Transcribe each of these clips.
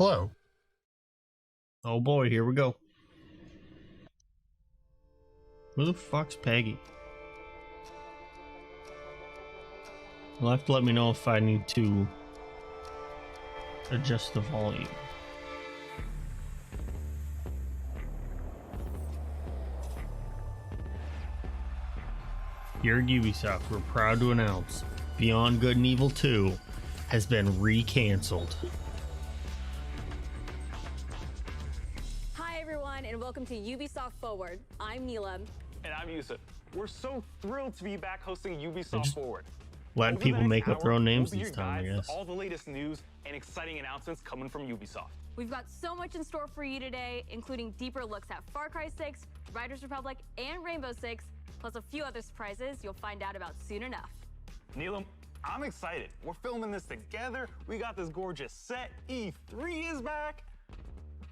Hello. Oh boy, here we go. Who the fuck's Peggy? You'll have to let me know if I need to adjust the volume. Here at Ubisoft, we're proud to announce Beyond Good and Evil 2 has been re-cancelled. Hi everyone, and welcome to Ubisoft Forward. I'm Neela. And I'm Yusuf. We're so thrilled to be back hosting Ubisoft Forward. Letting Over people the make next up their hour, own names we'll be this your time, I guides guess. to all the latest news and exciting announcements coming from Ubisoft. We've got so much in store for you today, including deeper looks at Far Cry 6, Riders Republic, and Rainbow Six, plus a few other surprises you'll find out about soon enough. Neelam, I'm excited. We're filming this together. We got this gorgeous set. E3 is back.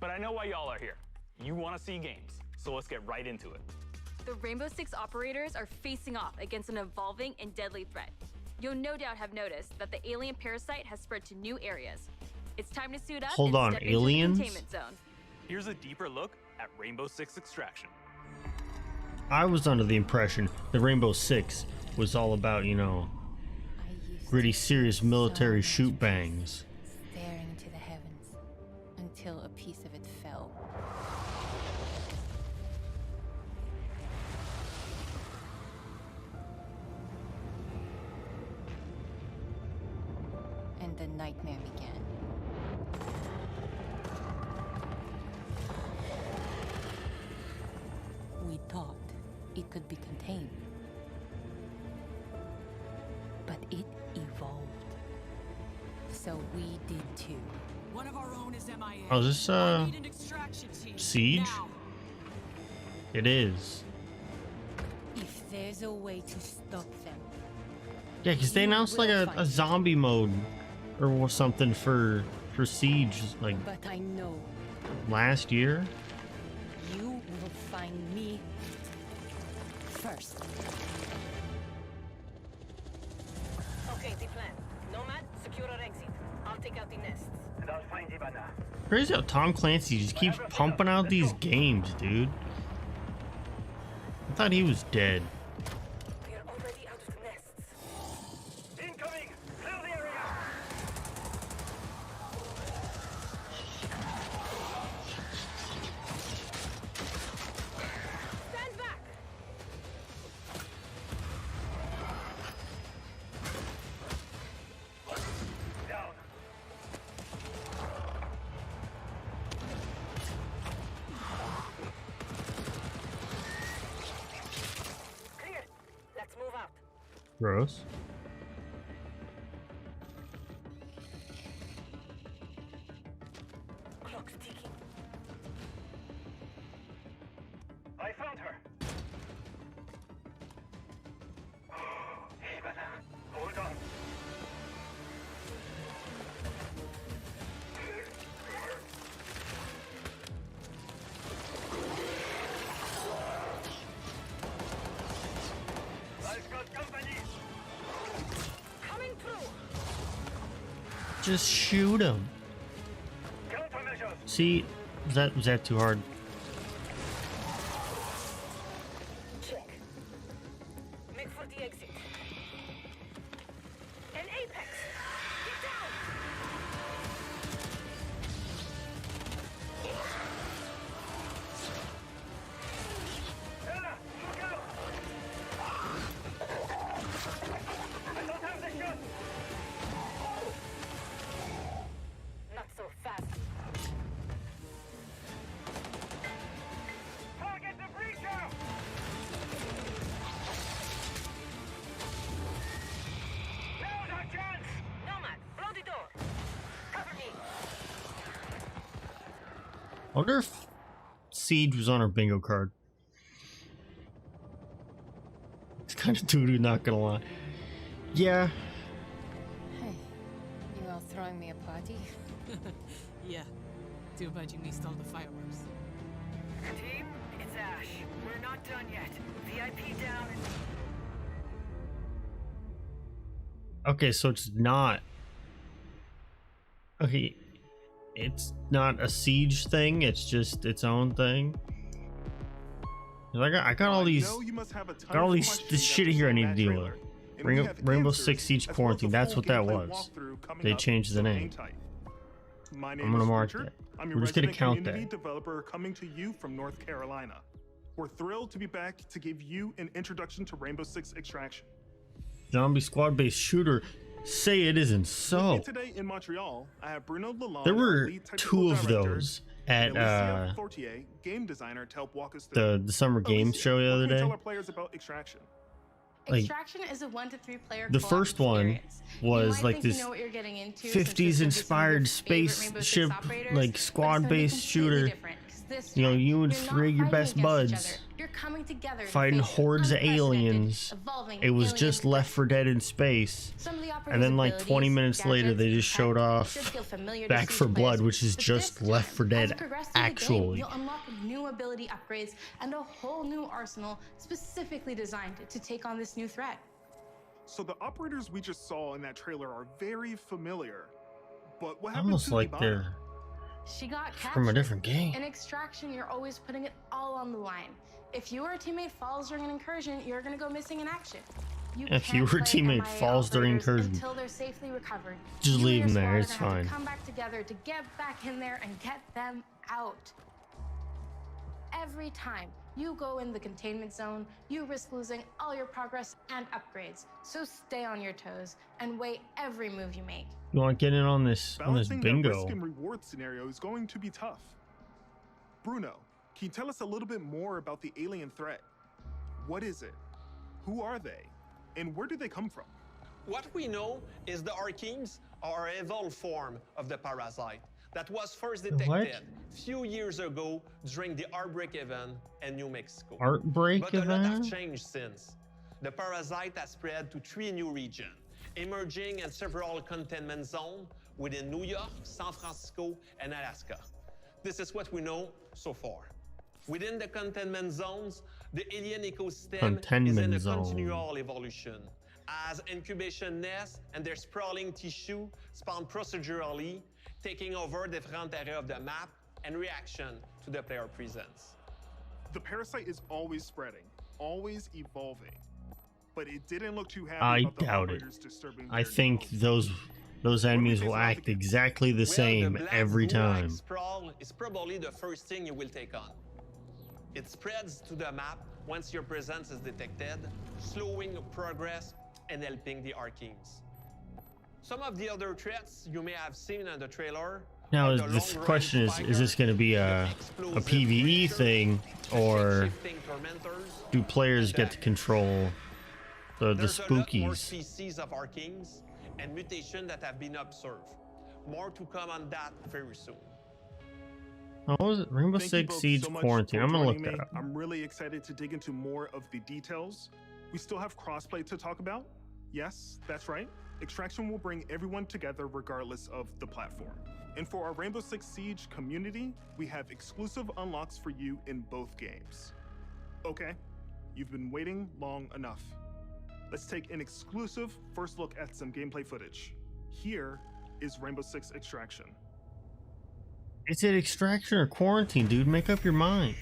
But I know why y'all are here. You want to see games, so let's get right into it. The Rainbow Six operators are facing off against an evolving and deadly threat. You'll no doubt have noticed that the alien parasite has spread to new areas. It's time to suit up Hold and on, step aliens? into the containment zone. Here's a deeper look at Rainbow Six Extraction. I was under the impression that Rainbow Six was all about, you know, gritty, serious military shoot bangs. Staring into the heavens until a piece of it fell. And the nightmare began. We thought it could be contained, but it evolved. So we did too. One of our own is MIA. Oh, is this I need an extraction team. Siege? Now. It is. If there's a way to stop them, Yeah, because they announced like a zombie mode or something for Siege like but I know last year. you will find me first. Okay, the plan. Nomad, secure our exit. I'll take out the nests. And I'll find Ivana. Crazy how Tom Clancy just keeps pumping out these games, dude. I thought he was dead. We are already out of the nests. Incoming! Clear the area! Stand back! Down. Clear. Let's move out. Gross. Clock's ticking. I found her. Ivana, hold on. I've got company. Coming through. Just shoot him. Countermeasures. See, was that too hard? Check. Make for the exit. An apex. Get down. Ella, look out! I don't have the gun. Not so fast. Target the breacher! Now's our chance! Nomad, blow the door. Cover me. I wonder if Siege was on our bingo card. It's kind of doo-doo, not gonna lie. Yeah. Hey, you all throwing me a party? Yeah. Too bad you missed all the fireworks. Team, it's Ash. We're not done yet. VIP down and... Okay, so it's not. Okay, it's not a siege thing, it's just its own thing. I got all these this shit here I need to deal with. Rainbow Six Siege Quarantine, that's what that was. They changed the name. I'm gonna mark that. We're just gonna count that. Developer coming to you from North Carolina. We're thrilled to be back to give you an introduction to Rainbow Six Extraction. Zombie squad-based shooter. Say it isn't so. Today in Montreal, I have Bruno Lalonde, There were lead technical 2 of director, those at and Alicia Fortier, game designer, to help walk us through. the summer games Alicia, show the what other can you day. tell our players about Extraction? Like, Extraction is a 1 to 3 player the co-op first one experience. You was might like think you this know what you're getting into, since 50s this will be some of inspired your favorite Rainbow Six spaceship, operators, like but it's squad-based gonna be completely shooter. different, 'cause this You know, time, you and you're not 3 of your fighting best against each buds other. You're coming together to fighting face hordes of unprecedented, aliens. evolving It was alien just Left 4 Dead in space. Some of the And then like operators' 20 minutes abilities, later, they just gadgets, showed tech off should feel familiar to Back Siege 4 Blood, players, which is but just this Left time, 4 as Dead you progress through the game, actually. you'll unlock new ability upgrades and a whole new arsenal specifically designed to take on this new threat. So the operators we just saw in that trailer are very familiar. But what happened Almost to like Ivana? they're She got captured. from a different game. In Extraction, you're always putting it all on the line. If you or a teammate falls during an incursion, you're gonna go missing in action. If you can't or a play teammate MIA falls during operators incursion, until they're safely recovered. just You leave and them your there, squad it's are gonna have fine. to come back together to get back in there and get them out. Every time you go in the containment zone, you risk losing all your progress and upgrades. So stay on your toes and weigh every move you make. You want to get in on this Balancing that bingo? risk and reward scenario is going to be tough. Bruno, can you tell us a little bit more about the alien threat? What is it? Who are they? And where do they come from? What we know is the Archeans are an evolved form of the parasite that was first detected few years ago during the Outbreak event in New Mexico. Outbreak But a lot event? has changed since. The parasite has spread to 3 new regions, emerging in several containment zones within New York, San Francisco, and Alaska. This is what we know so far. Within the containment zones, the alien ecosystem is in a continual evolution, as incubation nests and their sprawling tissue spawn procedurally, taking over different areas of the map and reaction to the player presence. The parasite is always spreading, always evolving. But it didn't look too happy I about the doubt it. operators disturbing I their think zones. those enemies will act exactly the same Well, the every black goo-like time. sprawl is probably the first thing you will take on. It spreads to the map once your presence is detected, slowing your progress and helping the Archeans. Some of the other threats you may have seen in the trailer. Now, are is the this long-range question is this fighters, going to be the a explosive PvE breachers, thing, the or shape-shifting tormentors, do players and get to control the There's a lot more spookies? species of Archeans and mutation that have been observed. More to come on that very soon. Oh, what was it? Rainbow Thank you Six both Siege so much Quarantine. for I'm gonna look joining that me. up. I'm really excited to dig into more of the details. We still have crossplay to talk about. Yes, that's right. Extraction will bring everyone together regardless of the platform. And for our Rainbow Six Siege community, we have exclusive unlocks for you in both games. Okay, you've been waiting long enough. Let's take an exclusive first look at some gameplay footage. Here is Rainbow Six Extraction. Is it Extraction or Quarantine, dude? Make up your mind.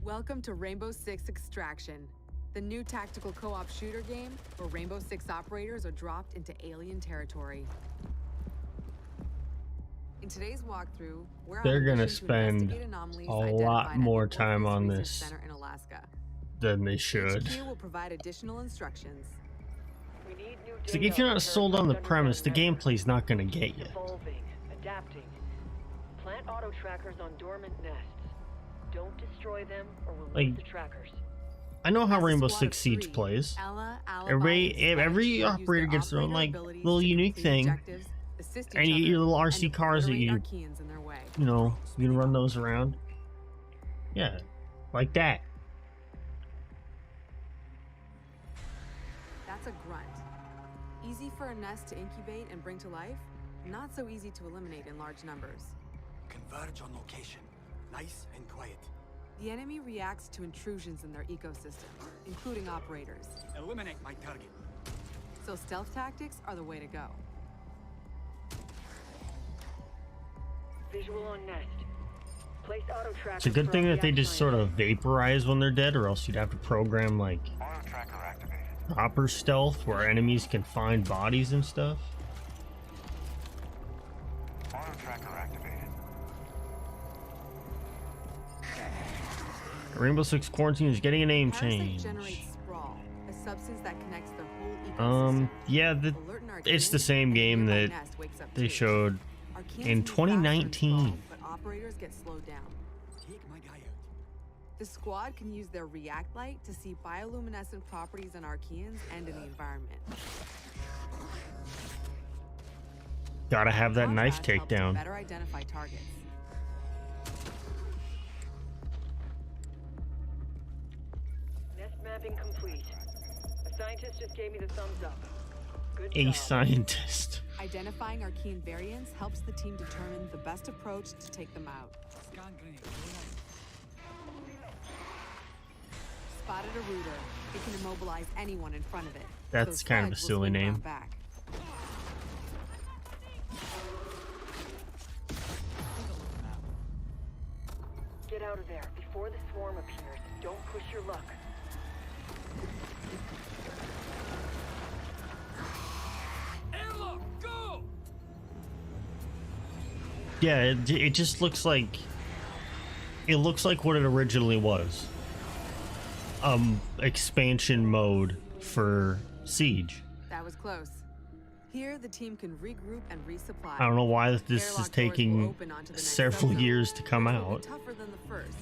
Welcome to Rainbow Six Extraction, the new tactical co-op shooter game where Rainbow Six operators are dropped into alien territory. In today's walkthrough, we're on They're a gonna mission to spend investigate anomalies a identified lot at more the time Orpheus on Research this Center in Alaska. than they should. HQ will provide additional instructions. We need new It's like data if you're on not sold on the terraformed premise, the underground gameplay's not gonna get you. Evolving, adapting. Plant auto trackers on dormant nests. Don't destroy them or we'll Like, lose the trackers. I know how As a Rainbow squad Six of Siege 3, plays. Ella, Alibi, Every and Spanish every will use operator their gets their own operator like abilities little to unique complete thing, objectives, assist and each you get your other, little and RC cars that obliterate you Archeans in their way. you know you can run those around. Yeah, like that. That's a grunt. Easy for a nest to incubate and bring to life, not so easy to eliminate in large numbers. Converge on location. Nice and quiet. The enemy reacts to intrusions in their ecosystem, including operators. Eliminate my target. So stealth tactics are the way to go. Visual on nest. Place auto tracker. It's a good thing that they just sort of vaporize when they're dead, or else you'd have to program like proper stealth where enemies can find bodies and stuff. Auto tracker activated. Rainbow Six Quarantine is getting a name change. Generates sprawl, a substance that connects the whole ecosystem. Yeah, it's the same game that they showed in 2019. But operators get slowed down. Take my guy out. The squad can use their react light to see bioluminescent properties on Archeans and in the environment. Gotta have that knife takedown. Better identify targets. Nest mapping complete. A scientist just gave me the thumbs up. Good A job. scientist. Identifying Archean variants helps the team determine the best approach to take them out. Scan grenade. Spotted a rooter. It can immobilize anyone in front of it. That's So kind of a Sledge will silly swing around name. Back. Get out of there before the swarm appears. Don't push your luck. Emma, go! Yeah, it just looks like what it originally was. Expansion mode for Siege. That was close. Here, the team can regroup and resupply. I don't know why this Airlock is doors will taking open onto the next several subzone, years to come which will be out. tougher than the first.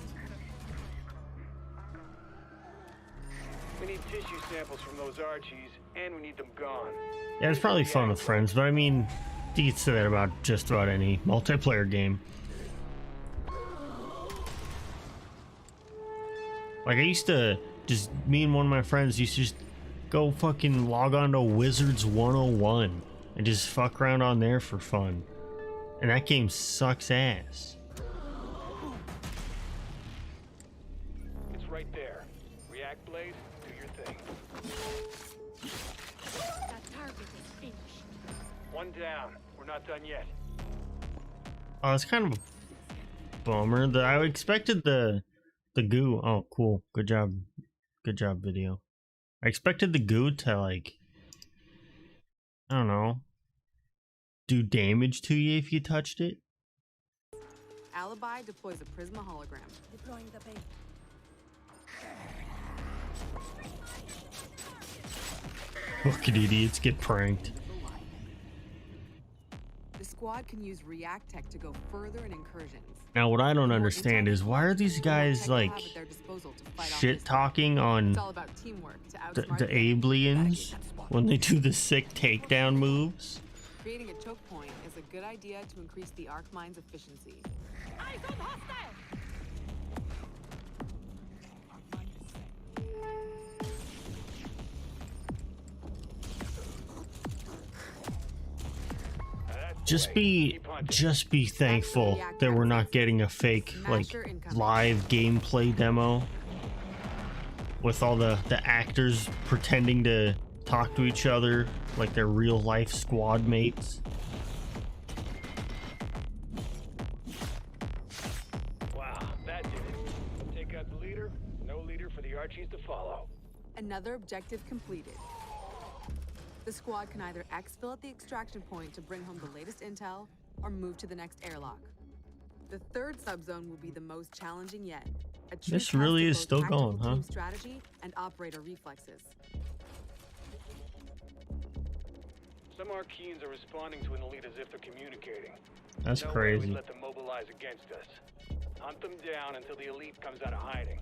We need tissue samples from those Archies, and we need them gone. Yeah, it's probably fun with friends, but I mean, you can say that about just about any multiplayer game. Like, I used to just, me and one of my friends used to just go fucking log on to Wizards 101 and just fuck around on there for fun. And that game sucks ass. It's right there. React blade, do your thing. That target is finished. One down. We're not done yet. Oh, it's kind of a bummer. I expected the goo. Oh, cool. Good job. Good job, video. I expected the goo to, like, I don't know, do damage to you if you touched it. Alibi deploys a Prisma hologram. Deploying the bait. Fucking idiots get pranked. The squad can use React Tech to go further in incursions. Now, what I don't understand is why are these guys, like, shit talking on It's all about teamwork to outsmart the them. aliens when they do the sick takedown moves? Creating a choke point is a good idea to increase the arc mine's efficiency. Eyes on hostile! Just be thankful that we're not getting a fake, like, live gameplay demo with all the actors pretending to talk to each other like they're real life squad mates. Wow, that did it. Take out the leader. No leader for the Archies to follow. Another objective completed. The squad can either exfil at the extraction point to bring home the latest intel, or move to the next airlock. The third subzone will be the most challenging yet. A true This test really of is both still tactical going, huh? team strategy and operator reflexes. Some Archeans are responding to an elite as if they're communicating. That's No way crazy. we'd let them mobilize against us. Hunt them down until the elite comes out of hiding.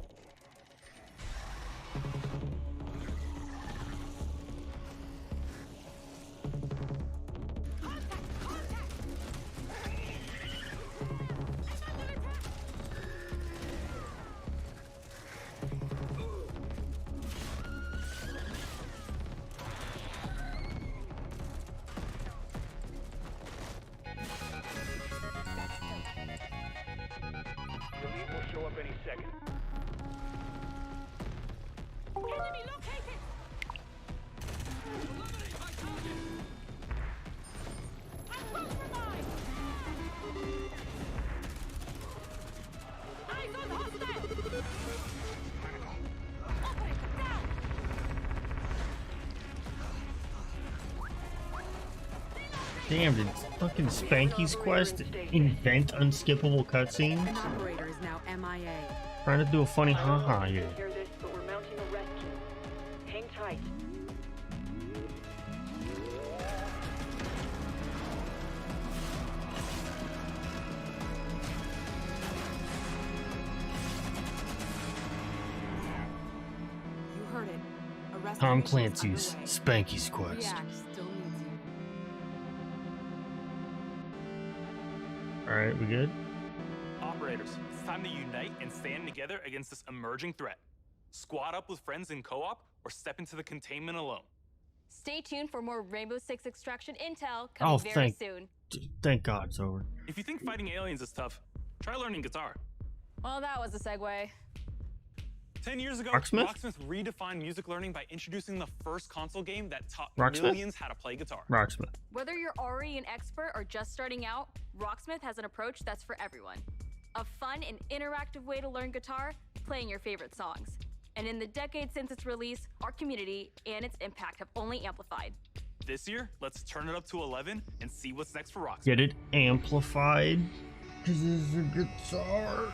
The elite will show up any second. Damn, did fucking Spanky's quest invent unskippable cutscenes? An operator is now MIA. Trying to do a funny haha here. Hear this, but we're mounting a rescue. Hang tight. You heard it. A rescue Tom mission is Clancy's underway. Spanky's quest. React still needs you. Alright, we good? Operators, it's time to unite and stand together against this emerging threat. Squad up with friends in co-op or step into the containment alone. Stay tuned for more Rainbow Six extraction intel coming very soon. Thank God it's over. If you think fighting aliens is tough, try learning guitar. Well, that was a segue. 10 years ago, Rocksmith? Rocksmith redefined music learning by introducing the first console game that taught Rocksmith? millions how to play guitar. Rocksmith. Whether you're already an expert or just starting out, Rocksmith has an approach that's for everyone. A fun and interactive way to learn guitar, playing your favorite songs. And in the decade since its release, our community and its impact have only amplified. This year, let's turn it up to 11 and see what's next for Rocksmith. Get it amplified? Because it's a guitar.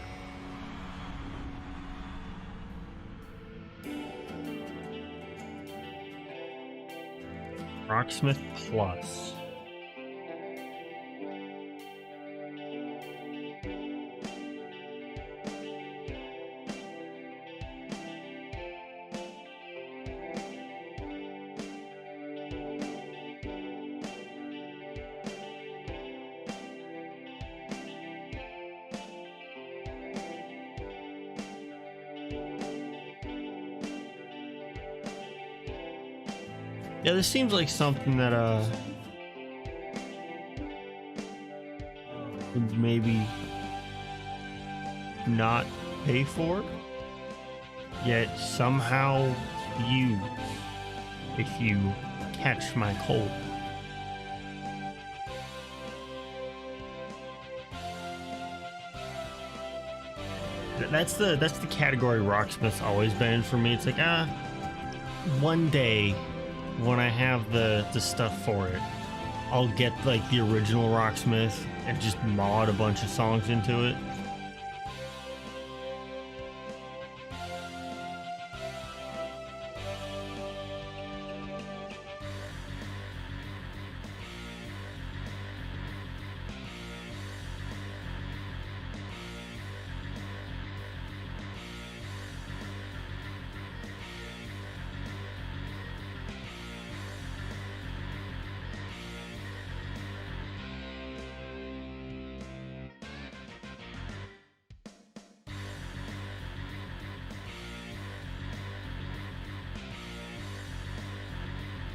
Rocksmith Plus. Yeah, this seems like something that would maybe not pay for, yet somehow you, if you catch my cold. That's the category Rocksmith's always been in for me. It's like, one day when I have the stuff for it, I'll get like the original Rocksmith and just mod a bunch of songs into it.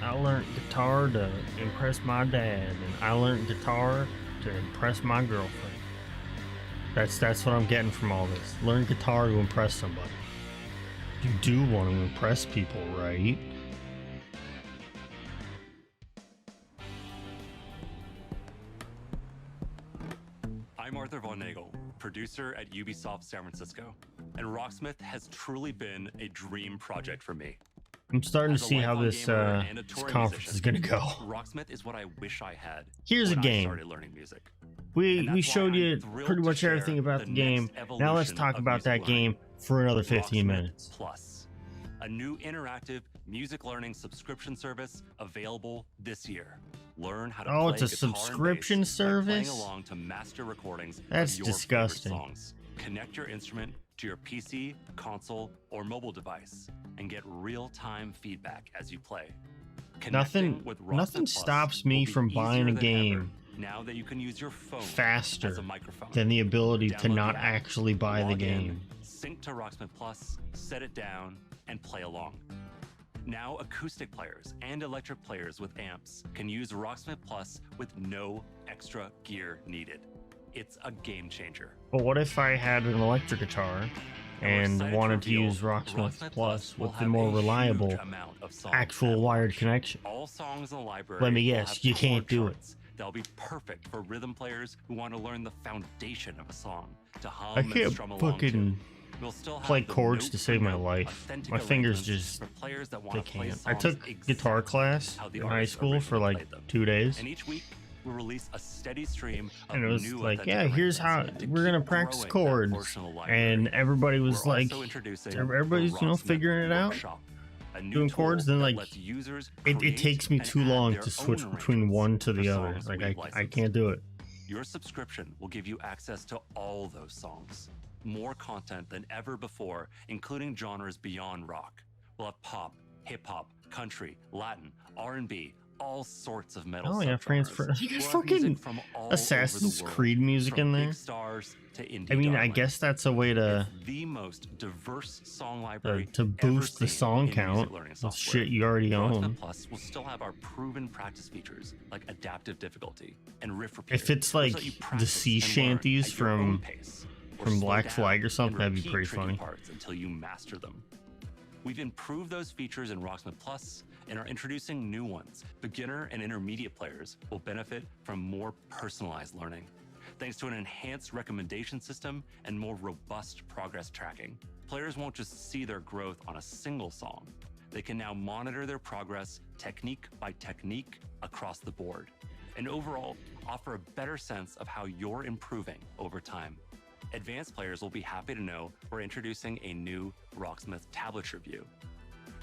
I learned guitar to impress my dad, and I learned guitar to impress my girlfriend. That's what I'm getting from all this. Learn guitar to impress somebody. You do want to impress people, right? I'm Arthur Von Nagel, producer at Ubisoft San Francisco, and Rocksmith has truly been a dream project for me. I'm starting to see how this conference is gonna go. Rocksmith is what I wish I had. Here's a game. I started learning music. We showed you pretty much everything about the game. Now let's talk about that game for another 15 minutes. Plus, a new interactive music learning subscription service available this year. Learn how to play it's a guitar and subscription bass by service? playing along to master recordings That's of your favorite disgusting. songs. Connect your instrument to your PC, console, or mobile device and get real-time feedback as you play. Nothing stops me from buying a game now that you can use your phone faster as a microphone. than the ability to Download not the app, actually buy the log in, game. sync to Rocksmith Plus, set it down, and play along. Now acoustic players and electric players with amps can use Rocksmith Plus with no extra gear needed. It's a game changer. But what if I had an electric guitar and wanted to use Rocksmith Plus with the more reliable actual wired connection? All songs in the library. Let me will guess, have you can't chord do it. charts. They'll be perfect for rhythm players who want to learn the foundation of a song to hum I and can't strum along fucking to. We'll still have play the chords note to for save my note, life. authentic My fingers arrangements just, for players that they wanna play can't. I songs took guitar exactly class how the in high artist school for originally like played them. 2 days. And each week, we'll release a steady stream of and it was new like, yeah, here's how we're gonna practice chords, and everybody was like, everybody's figuring it out, doing chords. Then like, it takes me too long to switch between one to the other. Like I can't do it. Your subscription will give you access to all those songs, more content than ever before, including genres beyond rock. We'll have pop, hip hop, country, Latin, R&B, all sorts of metal. Oh yeah, transfer. You got fucking Assassin's Creed music in there. I mean, I guess that's a way to the most diverse song library to boost the song count. That's shit you already own. Plus, we'll still have our proven practice features like adaptive difficulty and riff repeater. If it's like the sea shanties from Black Flag or something, that'd be pretty funny. Until you master them. We've improved those features in Rocksmith Plus and are introducing new ones. Beginner and intermediate players will benefit from more personalized learning, thanks to an enhanced recommendation system and more robust progress tracking. Players won't just see their growth on a single song. They can now monitor their progress technique by technique across the board, and overall offer a better sense of how you're improving over time. Advanced players will be happy to know we're introducing a new Rocksmith tablet review.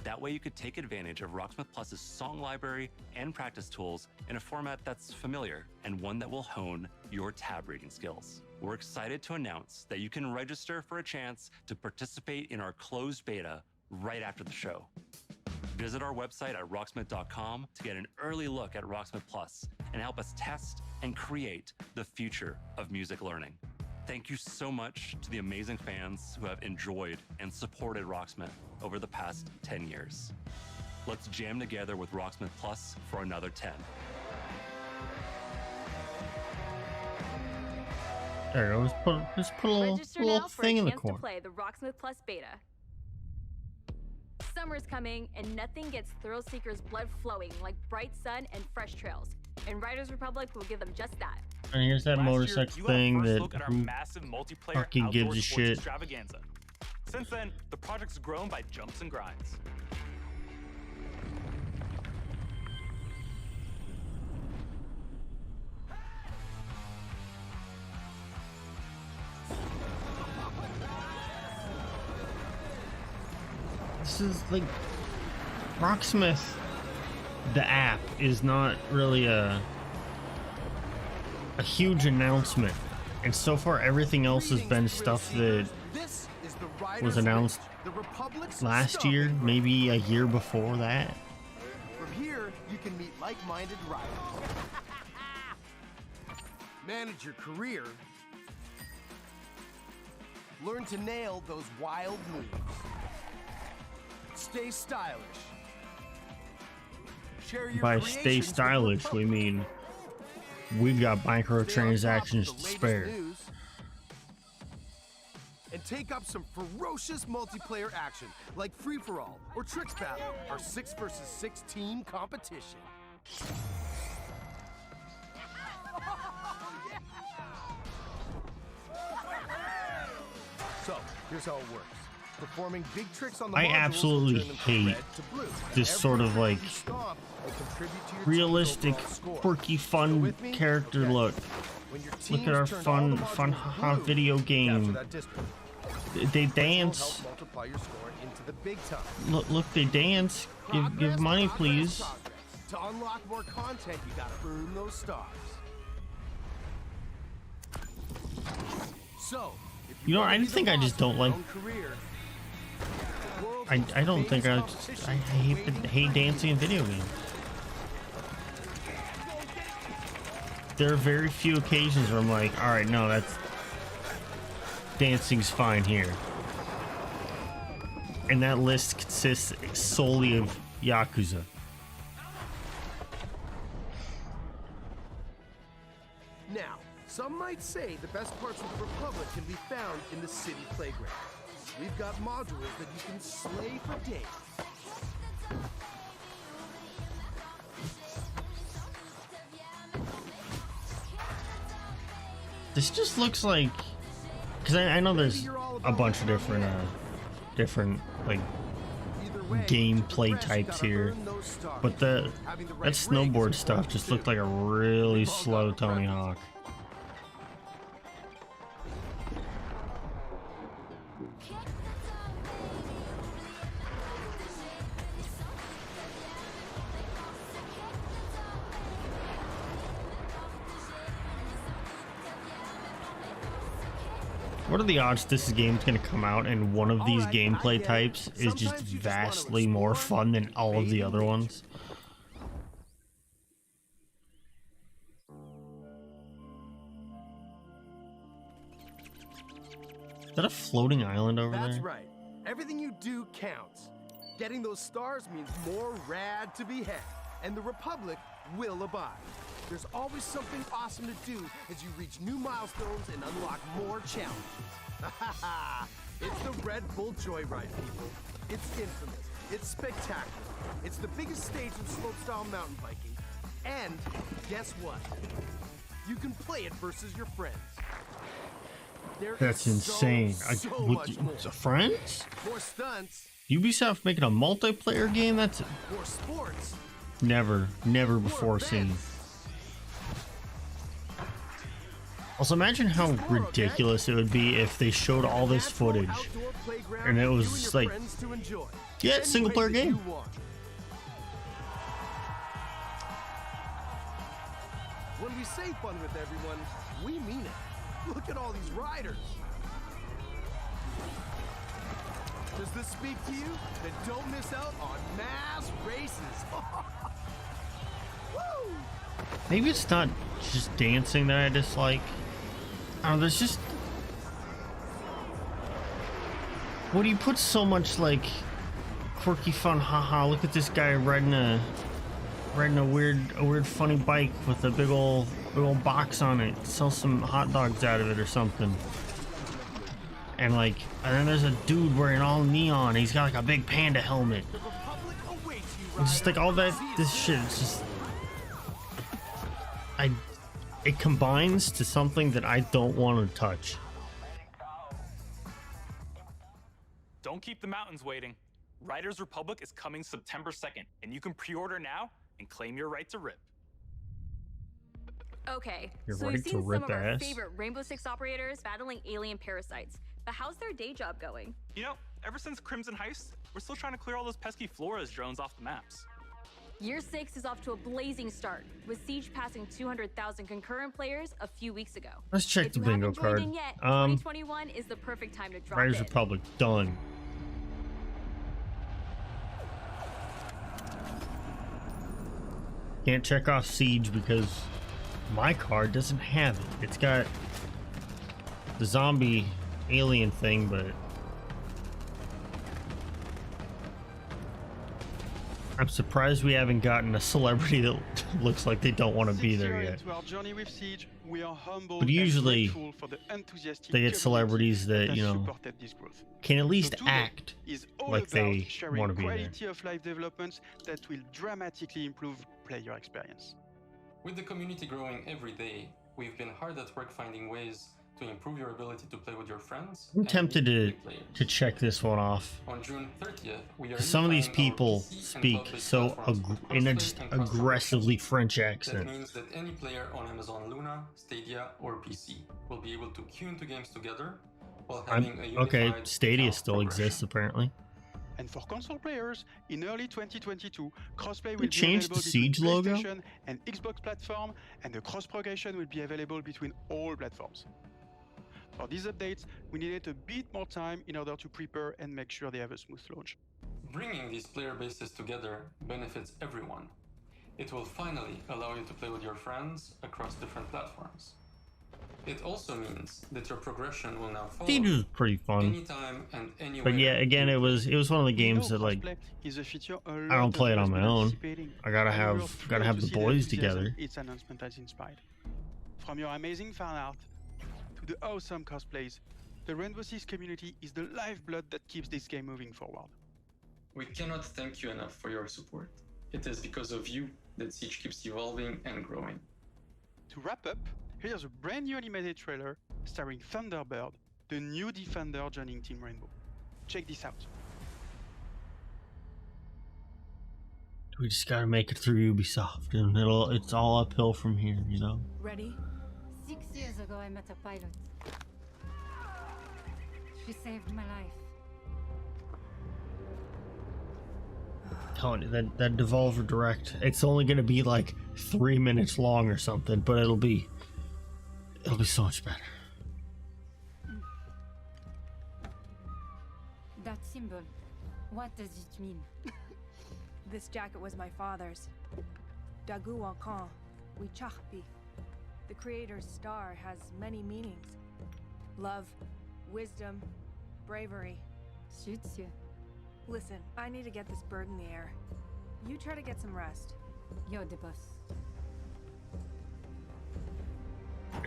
That way you could take advantage of Rocksmith Plus's song library and practice tools in a format that's familiar and one that will hone your tab reading skills. We're excited to announce that you can register for a chance to participate in our closed beta right after the show. Visit our website at rocksmith.com to get an early look at Rocksmith Plus and help us test and create the future of music learning. Thank you so much to the amazing fans who have enjoyed and supported Rocksmith over the past 10 years. Let's jam together with Rocksmith Plus for another 10. There you go. Just put a little thing in the corner. To play the Rocksmith Plus beta. Summer's coming, and nothing gets thrill seekers' blood flowing like bright sun and fresh trails. And Riders Republic will give them just that. And here's that motorcycle thing that fucking gives a shit. Extravaganza. Since then, the project's grown by jumps and grinds. This is like Rocksmith. The app is not really a huge announcement, and so far everything else has been stuff that was announced last year, maybe a year before that. From here, you can meet like-minded riders, manage your career, learn to nail those wild moves, stay stylish. By stay stylish, we mean we've got microtransactions to spare. And take up some ferocious multiplayer action like free-for-all or tricks battle, our 6 versus 6 team competition. So, here's how it works. Performing big tricks on the I absolutely hate this sort of like realistic, quirky, fun character look. Look at our fun video game. They dance. Look, they dance. Give money, please. To unlock more content, you gotta earn those stars. So, you know, I think I just don't like. I don't think I hate dancing in video games. There are very few occasions where I'm like, all right, no, that's dancing's fine here. And that list consists solely of Yakuza. Now, some might say the best parts of the Republic can be found in the city playground. We've got modules that you can slay for days. This just looks like, because I know there's a bunch of different like gameplay types here, but that snowboard stuff just looked like a really slow Tony Hawk. What are the odds this game's gonna come out and one of these gameplay types is just vastly more fun than all of the other ones? Is that a floating island over there? That's right. Everything you do counts. Getting those stars means more rad to be had, and the Republic will abide. There's always something awesome to do as you reach new milestones and unlock more challenges. It's the Red Bull Joyride, people. It's infamous. It's spectacular. It's the biggest stage of slopestyle mountain biking. And guess what? You can play it versus your friends. That's insane. With friends? More stunts. Ubisoft making a multiplayer game? That's more sports. Never before seen. Also, imagine how ridiculous it would be if they showed all this footage and it was just like, yeah, it's a single player game. When we say fun with everyone, we mean it. Look at all these riders. Does this speak to you? Then don't miss out on mass races. Woo! Maybe it's not just dancing that I dislike. I don't know, there's just... What do you put so much, like, quirky fun, haha, look at this guy riding a weird funny bike with a big old box on it, sell some hot dogs out of it or something. And then there's a dude wearing all neon, he's got like a big panda helmet. It's just like all this shit, it's just... It combines to something that I don't want to touch. Don't keep the mountains waiting. Riders Republic is coming September 2nd, and you can pre-order now and claim your right to rip. Okay, Your so right we've to seen rip some of our ass? favorite Rainbow Six operators battling alien parasites, but how's their day job going? You know, ever since Crimson Heist, we're still trying to clear all those pesky Flores drones off the maps. Year 6 is off to a blazing start, with Siege passing 200,000 concurrent players a few weeks ago. Let's check the bingo card. Yet, 2021 is the perfect time to drop Riders in. Republic, done. Can't check off Siege because my card doesn't have it. It's got the zombie alien thing, but I'm surprised we haven't gotten a celebrity that looks like they don't want to be there yet. But usually they get celebrities that, you know, can at least act like they want to be there. Of live developments that will dramatically improve player experience. With the community growing every day, we've been hard at work finding ways to improve your ability to play with your friends. I'm tempted to check this one off. On June 30th, we are some of these people speak so in a just aggressively French accent. That means that any player on Amazon Luna, Stadia, or PC will be able to queue into games together while having a unified Stadia still exists apparently. And for console players, in early 2022, crossplay will be changed the Siege logo PlayStation and Xbox platform, and the cross progression will be available between all platforms. For these updates, we needed a bit more time in order to prepare and make sure they have a smooth launch. Bringing these player bases together benefits everyone. It will finally allow you to play with your friends across different platforms. It also means that your progression will now follow Siege was pretty fun. Anytime and anywhere. But yeah, again, it was one of the games that like I don't play it on my own. I gotta have the boys together. Its announcement has inspired. From your amazing fan art to the awesome cosplays, the Rainbow Six community is the lifeblood that keeps this game moving forward. We cannot thank you enough for your support. It is because of you that Siege keeps evolving and growing. To wrap up, here's a brand new animated trailer starring Thunderbird, the new Defender joining Team Rainbow. Check this out. We just gotta make it through Ubisoft, and it's all uphill from here, you know? Ready? 6 years ago, I met a pilot. She saved my life. Telling you, that Devolver Direct, it's only gonna be like 3 minutes long or something, but it'll be so much better. That symbol, what does it mean? This jacket was my father's. Dagu Wankan, Wichahpi. The creator's star has many meanings. Love, wisdom, bravery. Suits you. Listen, I need to get this bird in the air. You try to get some rest. You're the boss.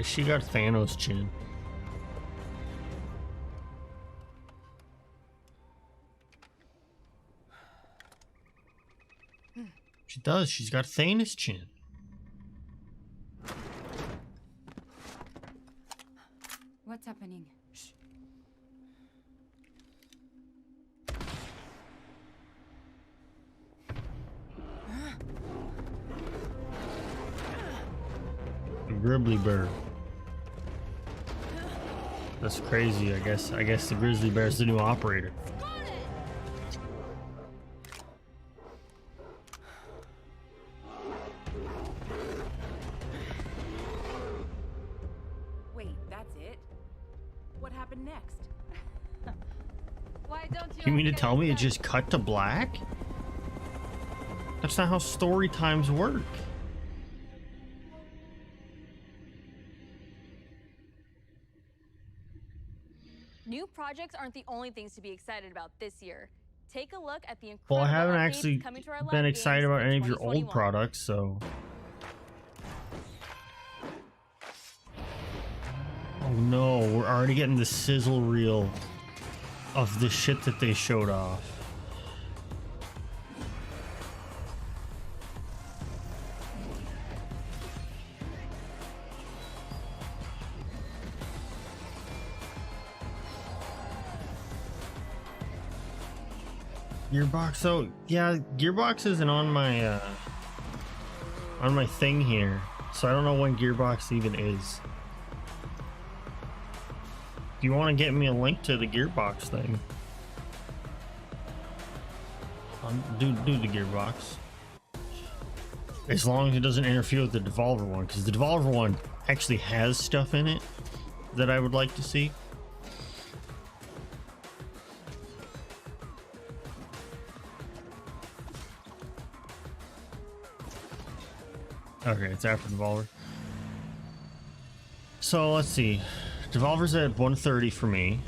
She got Thanos' chin. She does. She's got Thanos' chin. What's happening? Shh. Grizzly bear. That's crazy. I guess the grizzly bear is the new operator. Wait, that's it? What happened next? Why don't You mean to tell me it just cut to black? That's not how story times work. New projects aren't the only things to be excited about this year. Take a look at the incredible Well, I haven't updates actually coming to our live been excited games about in any of your old 2021. products, so. Oh no, we're already getting the sizzle reel of the shit that they showed off. Gearbox, so yeah, Gearbox isn't on my thing here, so I don't know when Gearbox even is. Do you want to get me a link to the Gearbox thing? Do the Gearbox, as long as it doesn't interfere with the Devolver one, because the Devolver one actually has stuff in it that I would like to see. Okay, it's after Devolver. So let's see. Devolver's at 1:30 for me,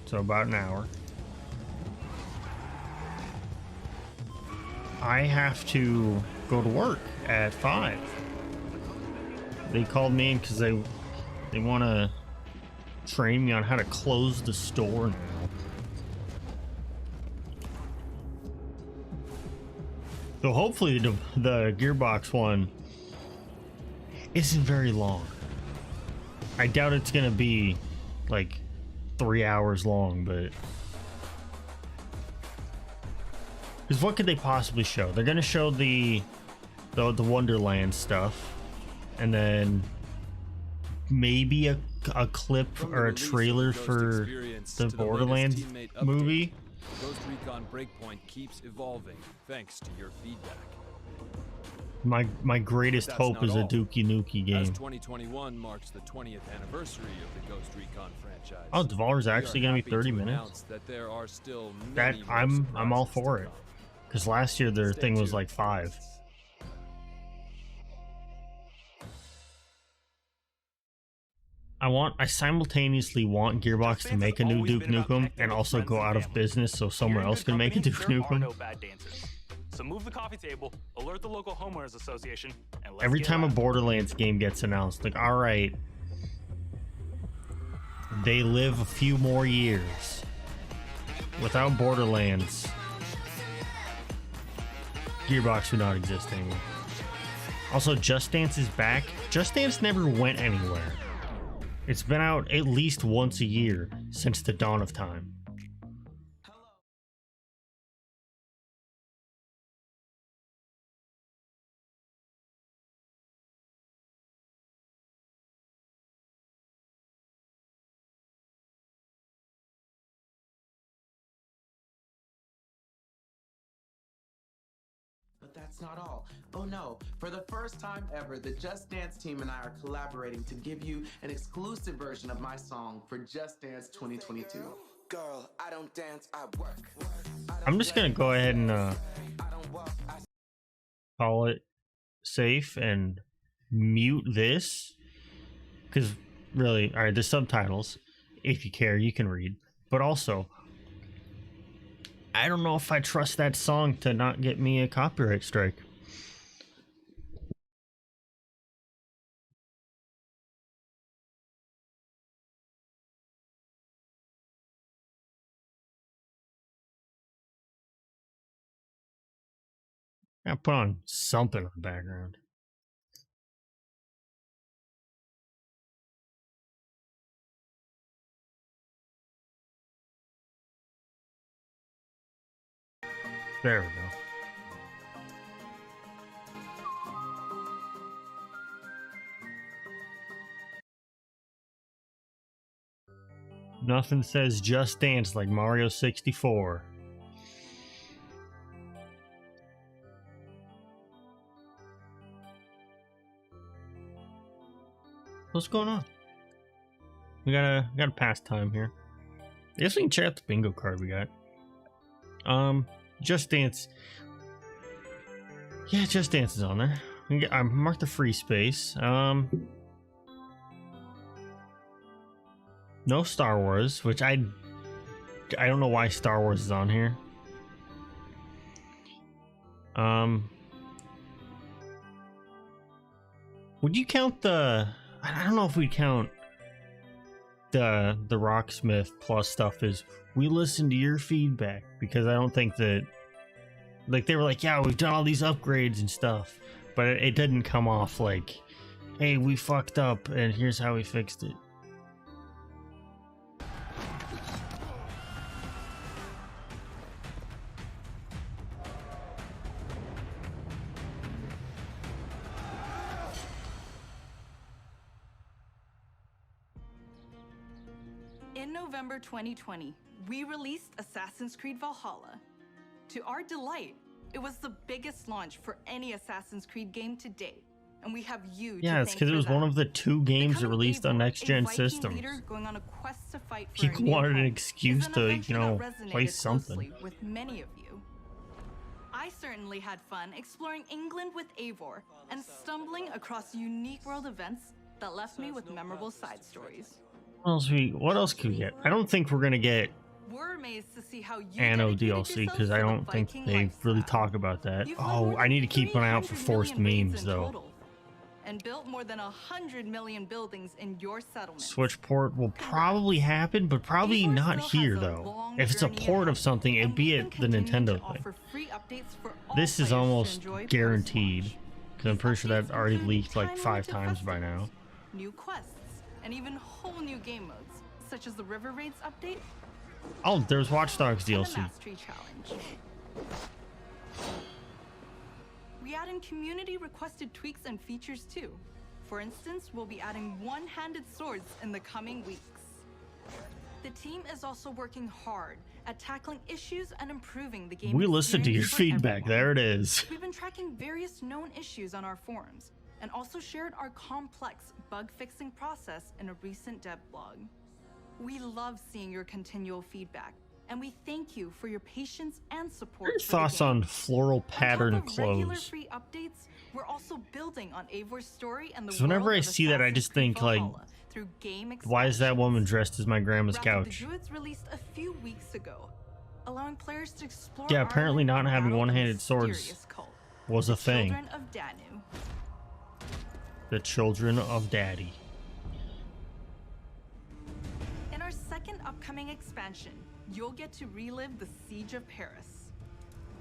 so about an hour. I have to go to work at 5. They called me in because they want to train me on how to close the store now. So hopefully the Gearbox one isn't very long. I doubt it's gonna be like 3 hours long, but because what could they possibly show? They're gonna show the Wonderland stuff, and maybe a clip or a trailer for the Borderlands movie. Ghost Recon Breakpoint keeps evolving thanks to your feedback. My greatest hope is a Dookie Nukie game. As 2021 marks the 20th anniversary of the Ghost Recon franchise. Oh, Devolver's actually gonna be 30 minutes. That there are still That many I'm all for it, because last year their thing was like 5. I simultaneously want Gearbox to make a new Duke Nukem and also go out of business so somewhere else can make a Duke Nukem. So move the coffee table, alert the local homeowners association, and let's Every get time a loud. Borderlands game gets announced, like, all right, they live a few more years. Without Borderlands, Gearbox would not exist anymore. Also, Just Dance is back. Just Dance never went anywhere. It's been out at least once a year since the dawn of time. that's not all. Oh no, for the first time ever, the Just Dance team and I are collaborating to give you an exclusive version of my song for Just Dance 2022. Girl, I don't dance, I work. I'm just gonna go ahead and call it safe and mute this, because really, all right, there's subtitles. If you care, you can read, but also I don't know if I trust that song to not get me a copyright strike. I put on something in the background. There we go. Nothing says Just Dance like Mario 64. What's going on? We got a pastime here. I guess we can check out the bingo card we got. Just Dance. Yeah, Just Dance is on there. I marked the free space. No Star Wars, which I don't know why Star Wars is on here. Would you count the? I don't know if we count the Rocksmith Plus stuff as we listen to your feedback, because I don't think that, like, they were like, yeah, we've done all these upgrades and stuff, but it didn't come off like, hey, we fucked up and here's how we fixed it. In November 2020, we released Assassin's Creed Valhalla. To our delight, it was the biggest launch for any Assassin's Creed game to date, and we have you. Yeah, it's because it was one of the 2 games that released on next-gen systems. Going on a quest to fight for People wanted an excuse to, you know, play something. With many of you. I certainly had fun exploring England with Eivor and stumbling across unique world events that left me with memorable side stories. What else could we get? I don't think we're gonna get We're amazed to see how you Anno DLC, because I don't think they really talk about that. Oh, I need to keep an eye out for forced memes though. And built more than 100 million buildings in your settlement. Switch port will probably happen, but probably not here though. If it's a port of something, it'd be at the Nintendo thing. This is almost guaranteed, because I'm pretty sure that already leaked like 5 times by now. New quests and even whole new game modes, such as the River Raids update. Oh, there's Watch Dogs DLC. Mastery challenge. We add in community requested tweaks and features too. For instance, we'll be adding one-handed swords in the coming weeks. The team is also working hard at tackling issues and improving the game. We listened to your feedback. Everyone. There it is. We've been tracking various known issues on our forums and also shared our complex bug-fixing process in a recent dev blog. We love seeing your continual feedback, and we thank you for your patience and support. Your thoughts on floral pattern Regular clothes? free updates, we're also building on Eivor's story and the So whenever I world see of that, I Assassin's just Creed think like, Valhalla through game why is that woman dressed as my grandma's Wrath of couch? the Druids released a few weeks ago, allowing players to explore. Yeah, apparently Ireland not and having battle the one-handed swords mysterious cult, was the a thing. Children of Danu. The Children of Daddy. In our second upcoming expansion, you'll get to relive the Siege of Paris.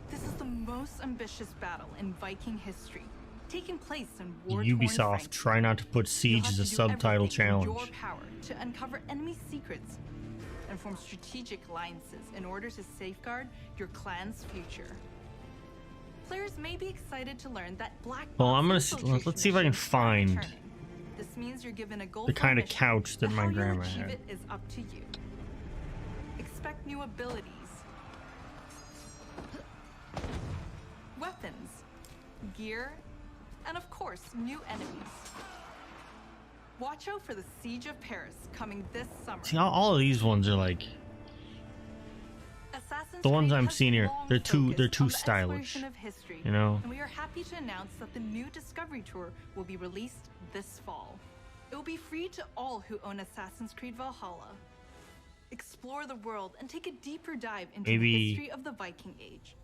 This is the most ambitious battle in Viking history, taking place in war-torn Ubisoft, Frankfurt. try not to put Siege as a subtitle challenge. Your power to uncover enemy secrets and form strategic alliances in order to safeguard your clan's future. Players may be excited to learn that Black Well, I'm gonna infiltration let's see if I can missions are find returning. This means you're given a goal the for kind of mission, couch that but my how you'll grandma achieve had. it is up to you. Expect new abilities, weapons, gear, and of course, new enemies. Watch out for the Siege of Paris coming this summer. See, all of these ones are like the ones I'm seeing here. They're too stylish, you know. And we are happy to announce that the new Discovery Tour will be released this fall. It will be free to all who own Assassin's Creed Valhalla. Explore the world and take a deeper dive into the history of the Viking Age.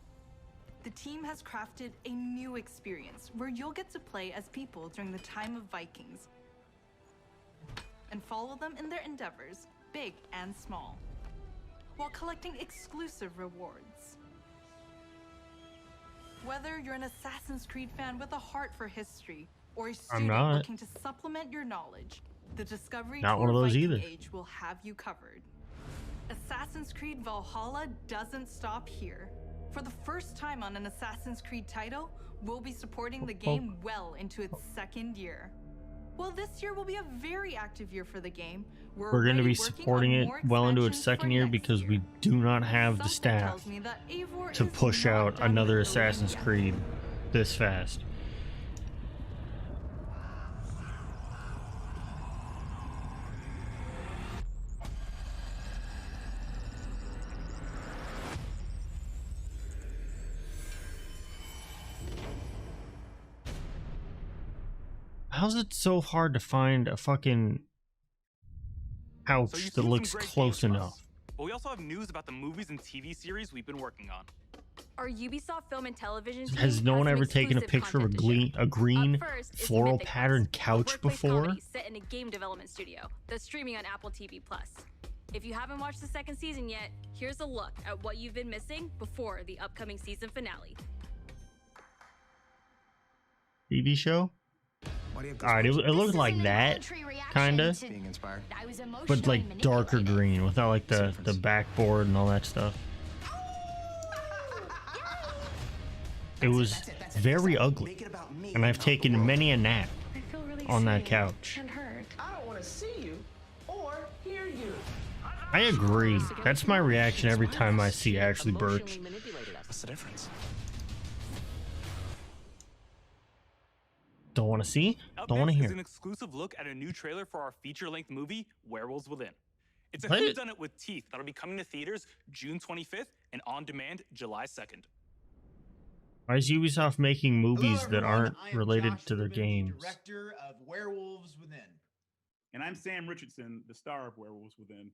The team has crafted a new experience where you'll get to play as people during the time of Vikings and follow them in their endeavors, big and small, while collecting exclusive rewards. Whether you're an Assassin's Creed fan with a heart for history or a student looking to supplement your knowledge, the Discovery Tour Viking Age will have you covered. Assassin's Creed Valhalla doesn't stop here. For the first time on an Assassin's Creed title, we'll be supporting the game well into its second year. Well, this year will be a very active year for the game. We're going to be supporting it well into its second year because we do not have the staff to push out another Assassin's Creed this fast. How's it so hard to find a fucking couch that looks close enough? But we also have news about the movies and TV series we've been working on. Our Ubisoft Film and Television team Has no one some ever taken a picture of a green floral patterned couch before? Set in a game development studio that's streaming on Apple TV+. If you haven't watched the second season yet, here's a look at what you've been missing before the upcoming season finale. TV show? Alright, it looked like that, kinda, but like darker green, without like the backboard and all that stuff. It was very ugly, and I've taken many a nap on that couch. I don't want to see you or hear you. I agree. That's my reaction every time I see Ashley Birch. What's the difference? Don't want to see, don't want to hear. Is an exclusive look at a new trailer for our feature-length movie, Werewolves Within. It's a whodunit with teeth that'll be coming to theaters June 25th and on demand July 2nd. Why is Ubisoft making movies that aren't related to their games? Director of Werewolves Within. And I'm Sam Richardson, the star of Werewolves Within.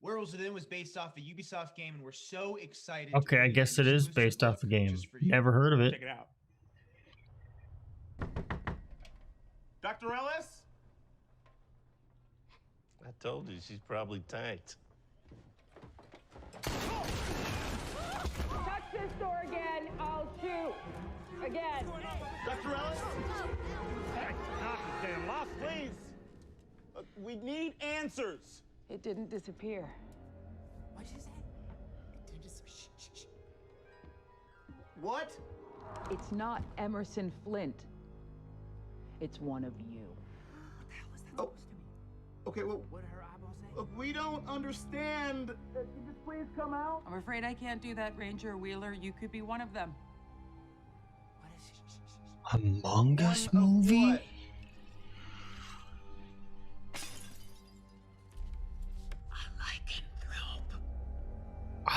Werewolves Within was based off a Ubisoft game, and we're so excited. Okay, I guess it is based off a game. Never heard of it. Check it out. Dr. Ellis? I told you, she's probably tanked. Touch this door again, I'll shoot. Again. Dr. Ellis? Hey, getting lost, please. We need answers. It didn't disappear. What'd you say? It didn't disappear. Shh. What? It's not Emerson Flint. It's one of you. What the hell is that supposed to mean? Okay, well, what did her eyeball say? Look, we don't understand. Could you just please come out? I'm afraid I can't do that, Ranger Wheeler. You could be one of them. What is it? Among Us movie? What?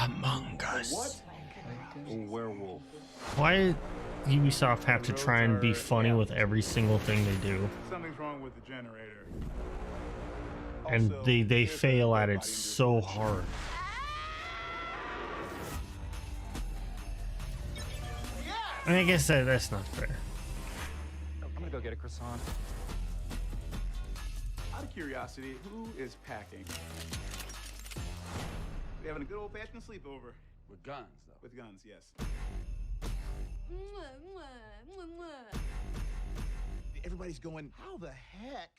Among Us. What? A werewolf. Why did Ubisoft have to try and be funny with every single thing they do? Something's wrong with the generator. And they fail at it so hard. I mean, I guess that's not fair. I'm gonna go get a croissant. Out of curiosity, who is packing? We having a good old-fashioned sleepover. With guns, though. With guns, yes. Everybody's going, how the heck?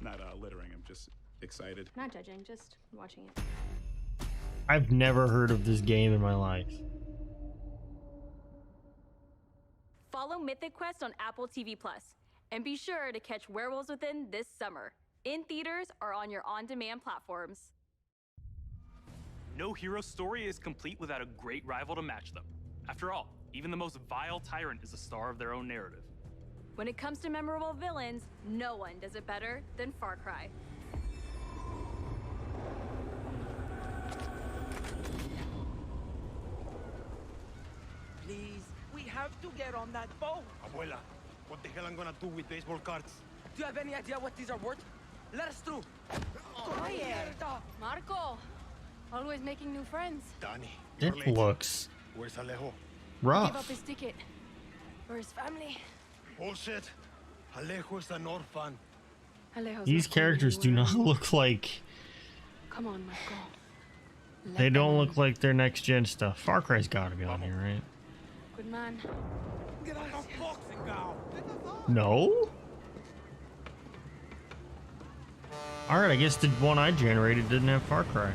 Not littering, I'm just excited. Not judging, just watching it. I've never heard of this game in my life. Follow Mythic Quest on Apple TV+. And be sure to catch Werewolves Within this summer, in theaters or on your on-demand platforms. No hero story is complete without a great rival to match them. After all, even the most vile tyrant is a star of their own narrative. When it comes to memorable villains, no one does it better than Far Cry. Please, we have to get on that boat. Abuela, what the hell I'm gonna do with baseball cards? Do you have any idea what these are worth? Let us through. Quiet. Marco, always making new friends. Danny, It looks where's Alejo? rough. Give up his ticket. For his family. Bullshit. Alejo's an orphan. Alejo's These not characters do going not look like. Come on, Marco. They don't look like their next gen stuff. Far Cry's gotta be on here, right? Good man. No? Alright, I guess the one I generated didn't have Far Cry.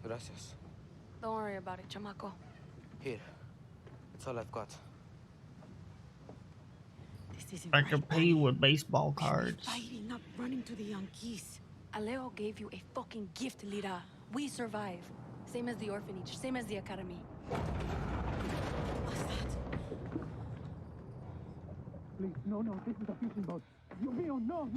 Gracias. Don't worry about it, chamaco. Here. That's all I've got. I can pay you with baseball cards. Fighting, not running to the Yankees. Alejo gave you a fucking gift, Lira. We survive. Same as the orphanage, same as the academy. What's that? Please, no, this is a fishing boat. You mean, no.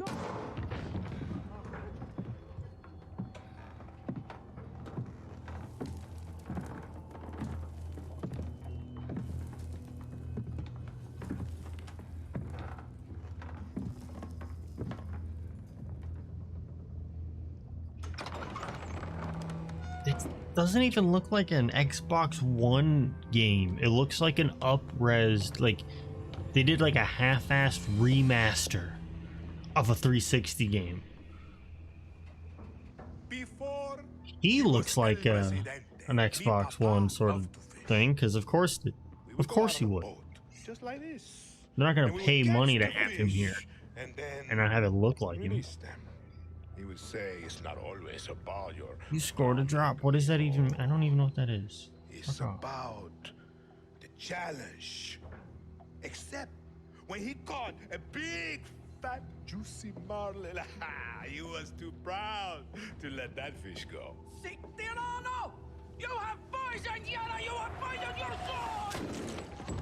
It doesn't even look like an Xbox One game. It looks like an up-res, like they did like a half-assed remaster of a 360 game. He looks like an Xbox One sort of thing, because of course he would. Just like this. They're not gonna pay money to have him here and not have it look like him. He would say it's not always about your. You scored a drop. What is that even? I don't even know what that is. It's about the challenge. Except when he caught a big, fat, juicy marlin, he was too proud to let that fish go. Tirano! You have poison, Yara! You have poison your sword!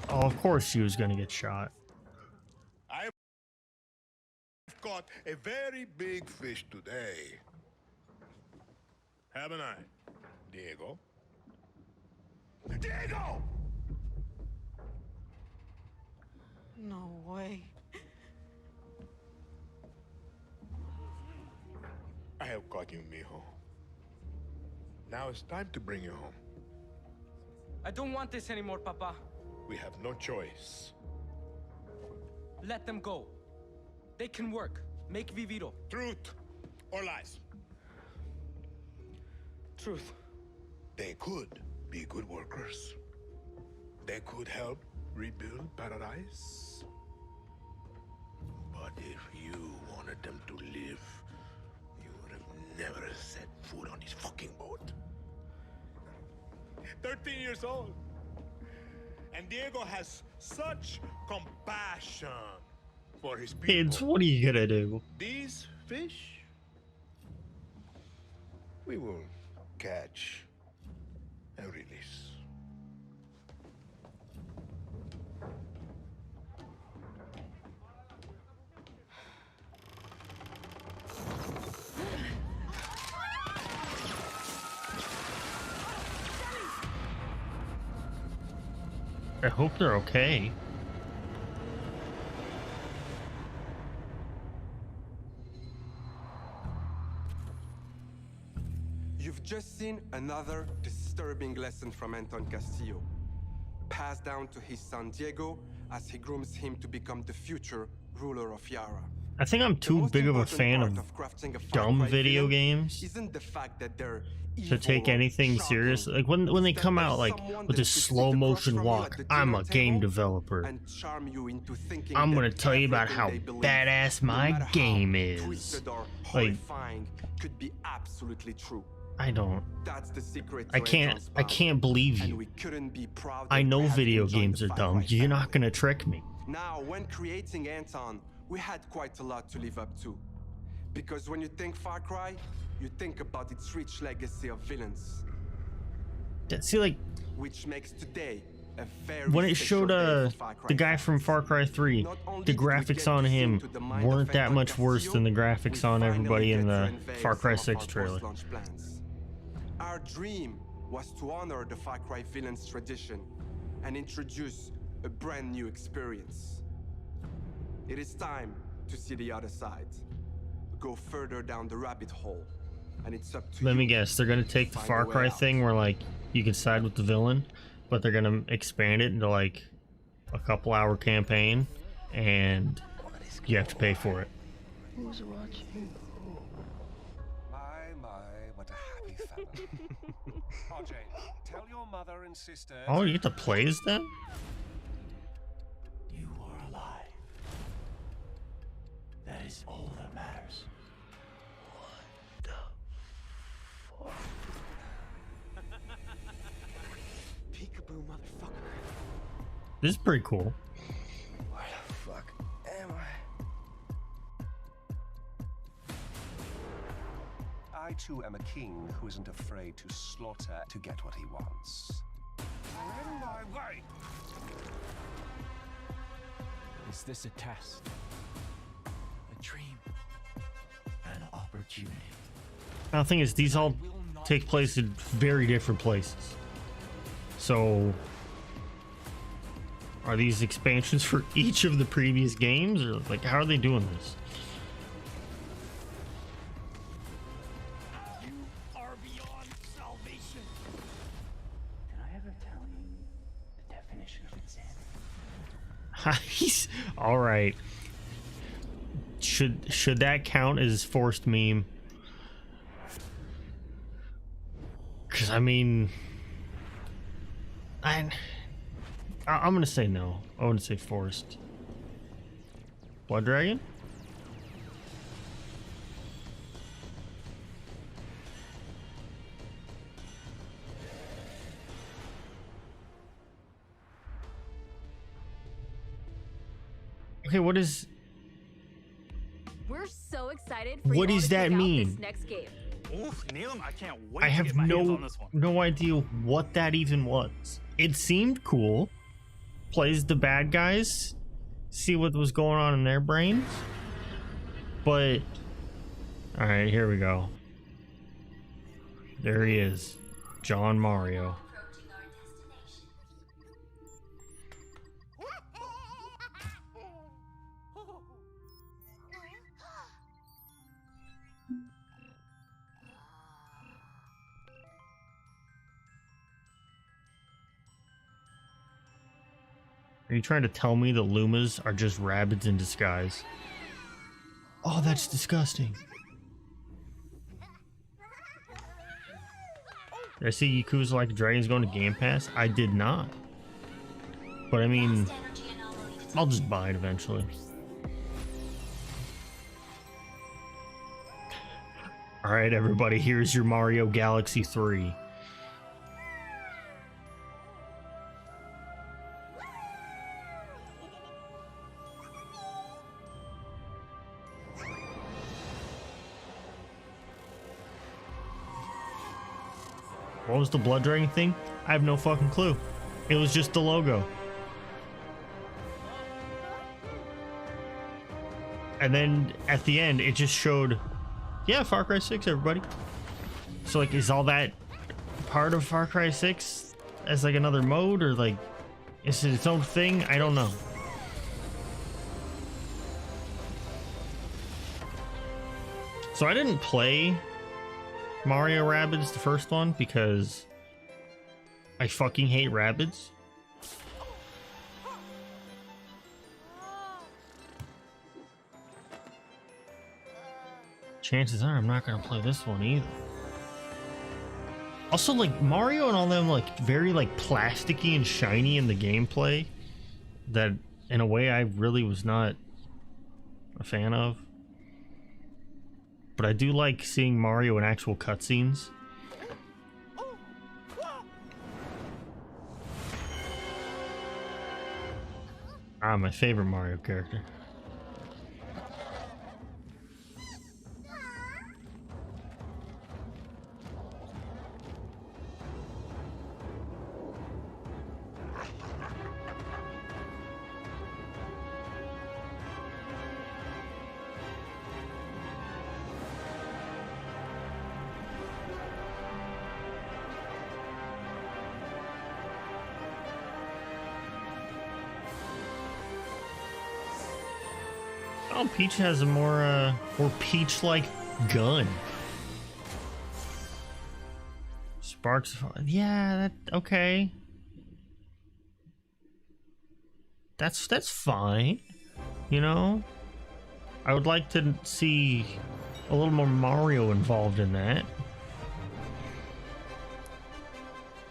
Oh, of course she was gonna get shot. I've caught a very big fish today. Haven't I, Diego? Diego! No way. I have caught you, mijo. Now it's time to bring you home. I don't want this anymore, Papa. We have no choice. Let them go. They can work. Make Viviro. Truth or lies? Truth. They could be good workers. They could help rebuild paradise. But if you wanted them to live, you would have never set foot on this fucking boat. 13 years old. And Diego has such compassion for his people. Kids, what are you gonna do? These fish, we will catch and release. I hope they're okay. You've just seen another disturbing lesson from Anton Castillo, passed down to his son Diego as he grooms him to become the future ruler of Yara. I think I'm too big of a fan of dumb video games Isn't the fact that they're to take anything serious. Like when they come out like with this slow motion walk, I'm a game developer. I'm gonna tell you about how badass my game is. Like, could be absolutely true. I don't. That's the secret. I can't believe you. I know video games are dumb. You're not gonna trick me. Now, when creating Anton, we had quite a lot to live up to. Because when you think Far Cry, you think about its rich legacy of villains. See, like, which makes today a very when it showed the guy from Far Cry 3, the graphics on him weren't that much worse than the graphics on everybody in the Far Cry 6 trailer. Our dream was to honor the Far Cry villains' tradition and introduce a brand new experience. It is time to see the other side. Go further down the rabbit hole, and it's up to you. Let me guess, they're gonna take the Far Cry thing where like you can side with the villain, but they're gonna expand it into like a couple-hour campaign, and you have to pay for it. Who's watching? My, what a happy family. RJ, tell your mother and sister. Oh, you get to play as them? You are alive. That is all that matters. What the fuck? Peekaboo, motherfucker. This is pretty cool. Where the fuck am I? I too am a king who isn't afraid to slaughter to get what he wants. In my way. Is this a test? A dream? An opportunity? Now, the thing is, these all take place in very different places. So, are these expansions for each of the previous games, or like how are they doing this? You are beyond salvation. Did I ever tell you the definition of insanity? He's all right. Should that count as forced meme? Because I mean, I'm gonna say no. I wouldn't say forced. Blood Dragon? Okay, what is... We're so excited for What you all does to that check out mean? this next game. Oof, Neil, I can't wait I to have get my hands on this one. no idea what that even was. It seemed cool. Plays the bad guys, see what was going on in their brains. But all right, here we go. There he is, John Mario. Are you trying to tell me the Lumas are just rabbits in disguise? Oh, that's disgusting. Did I see Yakuza Like a Dragon's going to Game Pass? I did not. But I mean, I'll just buy it eventually. Alright everybody, here's your Mario Galaxy 3. What was the Blood Dragon thing? I have no fucking clue. It was just the logo. And then at the end, it just showed, yeah, Far Cry 6, everybody. So like, is all that part of Far Cry 6 as like another mode, or like, is it its own thing? I don't know. So I didn't play Mario Rabbids, the first one, because I fucking hate Rabbids. Chances are I'm not gonna play this one either. Also, like, Mario and all them, like, very like plasticky and shiny in the gameplay, that in a way I really was not a fan of. But I do like seeing Mario in actual cutscenes. Ah, my favorite Mario character. Oh, Peach has a more Peach-like gun. Sparks. Yeah, that okay. That's fine. You know, I would like to see a little more Mario involved in that.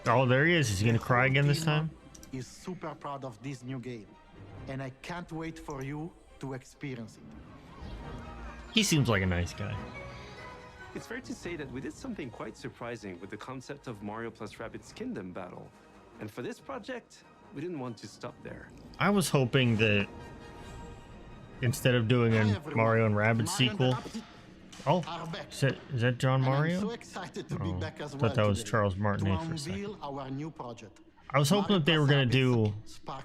Oh, there he is. Is he gonna cry again this time? Is super proud of this new game, and I can't wait for you to experience it. He seems like a nice guy. It's fair to say that we did something quite surprising with the concept of Mario plus Rabbids Kingdom battle. And for this project, we didn't want to stop there. I was hoping that instead of doing a Mario and Rabbids sequel. Oh, is that John Mario? I'm so excited to be back as I well thought that was today Charles Martinet to for a second. unveil our new project. I was hoping that they were gonna do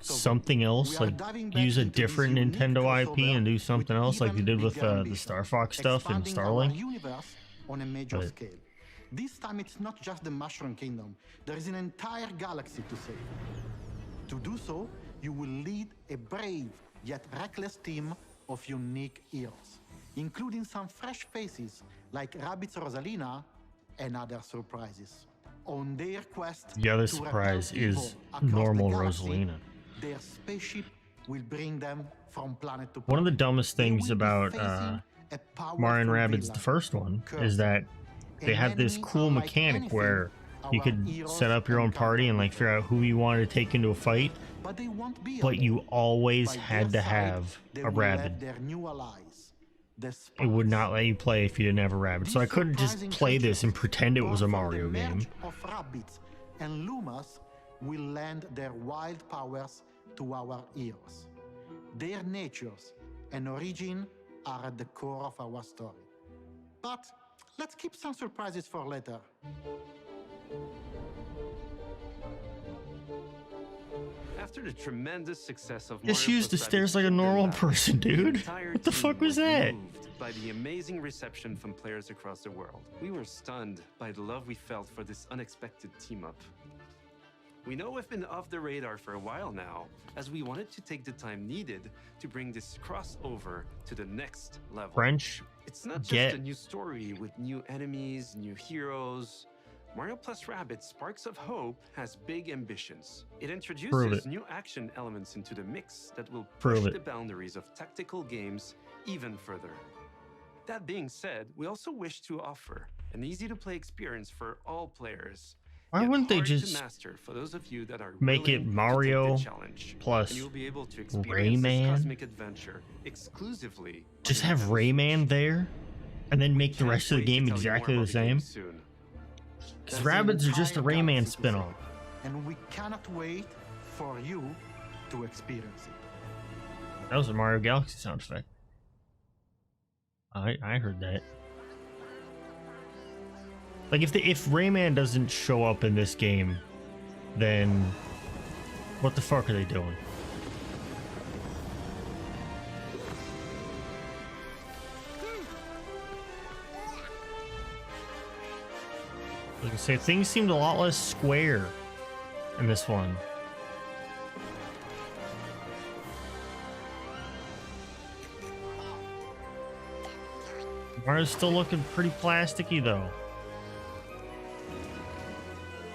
something else, like use a different Nintendo IP and do something else, like they did with the Star Fox stuff and Expanding our Starlink. universe on a major But- scale. This time it's not just the Mushroom Kingdom. There is an entire galaxy to save. To do so, you will lead a brave yet reckless team of unique heroes, including some fresh faces like Rabbids Rosalina and other surprises. On their quest The other to surprise repel evil is across normal the galaxy, Rosalina. their spaceship will bring them from planet to planet. One of the dumbest things about a Mario and powerful Rabbids, villain, the first one, Curse. is that they have this cool mechanic where you could set up your own party and like figure out who you wanted to take into a fight, But they won't be but alone. you always By had to their side, have they a will rabbit. let their new allies, the It would not let you play if you didn't have a rabbit. So I couldn't just play this and pretend it was a Mario game. merge of Rabbids and Lumas will lend their wild powers to our heroes. Their natures and origin are at the core of our story. But let's keep some surprises for later. After the tremendous success of Just Mario use the plus stairs Rabbids like a Kingdom normal battle, person, the dude. entire What the team fuck was that? moved by the amazing reception from players across the world. We were stunned by the love we felt for this unexpected team-up. We know we've been off the radar for a while now, as we wanted to take the time needed to bring this crossover to the next level. French, It's not just get a new story with new enemies, new heroes. Mario plus Rabbids Sparks of Hope has big ambitions. It Prove introduces it. new action elements into the mix that will Prove push it. the boundaries of tactical games even further. That being said, we also wish to offer an easy-to-play experience for all players. Why yet wouldn't they hard to just master for those of you that are make it willing to Mario take the challenge, plus and you'll be able to experience this Rayman? cosmic adventure exclusively. Just have Rayman there, and then make the rest of the game exactly the same? Because Rabbids are just a Rayman spin-off. And we cannot wait for you to experience it. That was a Mario Galaxy sound effect. I heard that. Like if Rayman doesn't show up in this game, then what the fuck are they doing? I was gonna say things seemed a lot less square in this one. Mario's still looking pretty plasticky though.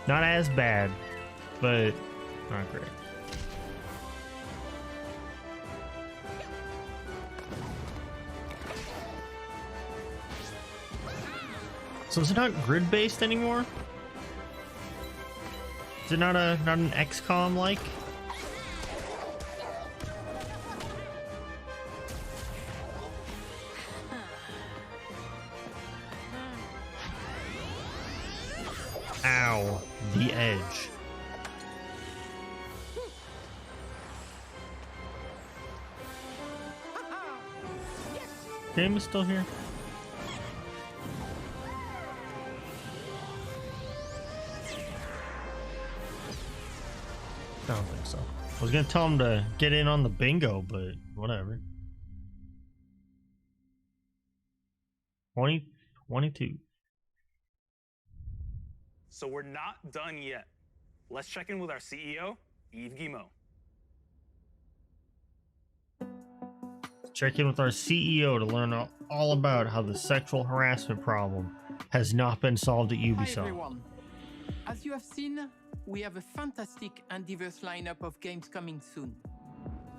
Not as bad, but not great. So is it not grid-based anymore? Is it not an XCOM like? Ow, the edge. Game is still here. I don't think so. I was gonna tell him to get in on the bingo, but whatever. 22. So we're not done yet. Let's check in with our CEO, Yves Guillemot. Check in with our CEO to learn all about how the sexual harassment problem has not been solved at Hi Ubisoft. everyone. As you have seen, we have a fantastic and diverse lineup of games coming soon.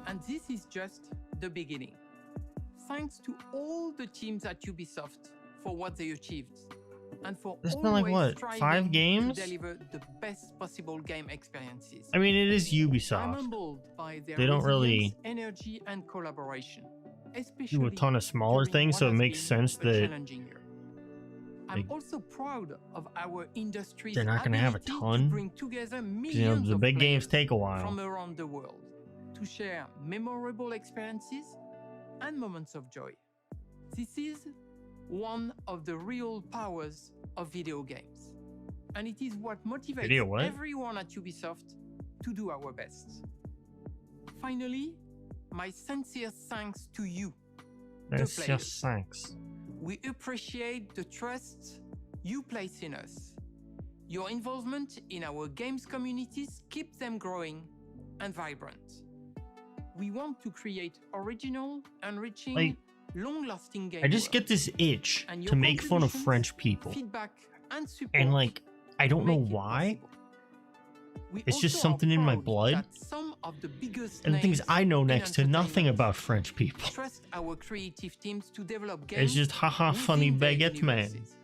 And this is just the beginning. Thanks to all the teams at Ubisoft for what they achieved. And for There's been like what, 5 games? to deliver the best possible game experiences. I mean, it is I'm Ubisoft. humbled by their They don't resilience, really energy and collaboration. do a Especially ton of smaller during things, what so it has makes been sense a that challenging year. I'm also proud of our industry's they're not going to have a ability to ton. bring together 'Cause, millions the of big games players take a while. from around the world to share memorable experiences and moments of joy. This is one of the real powers of video games. And it is what motivates everyone at Ubisoft to do our best. Finally, my sincere thanks to you, the That's players. just thanks. We appreciate the trust you place in us. Your involvement in our games communities keeps them growing and vibrant. We want to create original, enriching, Like, long-lasting games. I just get this itch to make fun of French people. Feedback and support And like, I don't know why. It's just something in my blood. And the thing is, I know next to nothing about French people. Trust our creative teams to develop games. It's just haha funny within their baguette man. universes.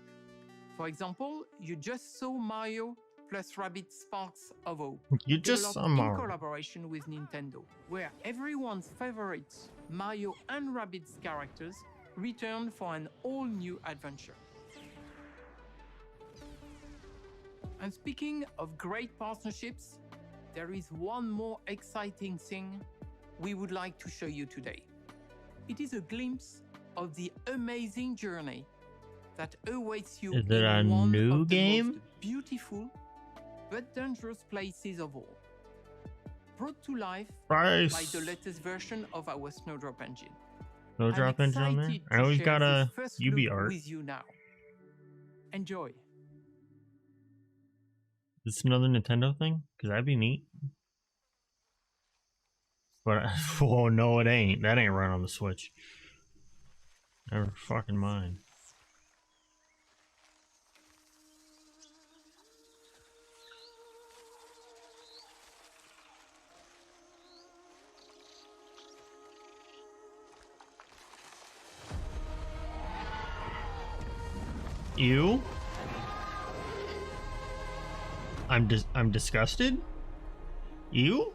For example, you just saw Mario plus Rabbids Sparks of Hope. You just developed saw in Mario. collaboration with Nintendo, where everyone's favorite Mario and Rabbids characters return for an all-new adventure. And speaking of great partnerships, there is one more exciting thing we would like to show you today. It is a glimpse of the amazing journey that awaits you Is it a in one new of the game? most beautiful but dangerous places of all. Brought to life by the latest version of our Snowdrop engine. Snowdrop I'm engine on there? excited I know to we've share got a this first UB look art. with you now. Enjoy. Is this another Nintendo thing? Because that'd be neat. But, oh no, it ain't. That ain't running on the Switch. Never fucking mind. You? I'm disgusted? You?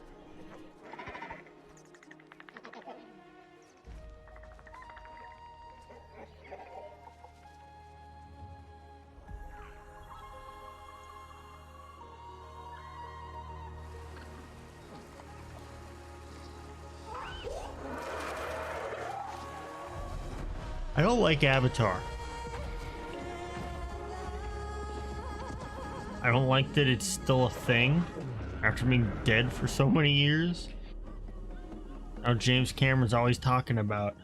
I don't like Avatar. I don't like that it's still a thing after being dead for so many years. Now James Cameron's always talking about,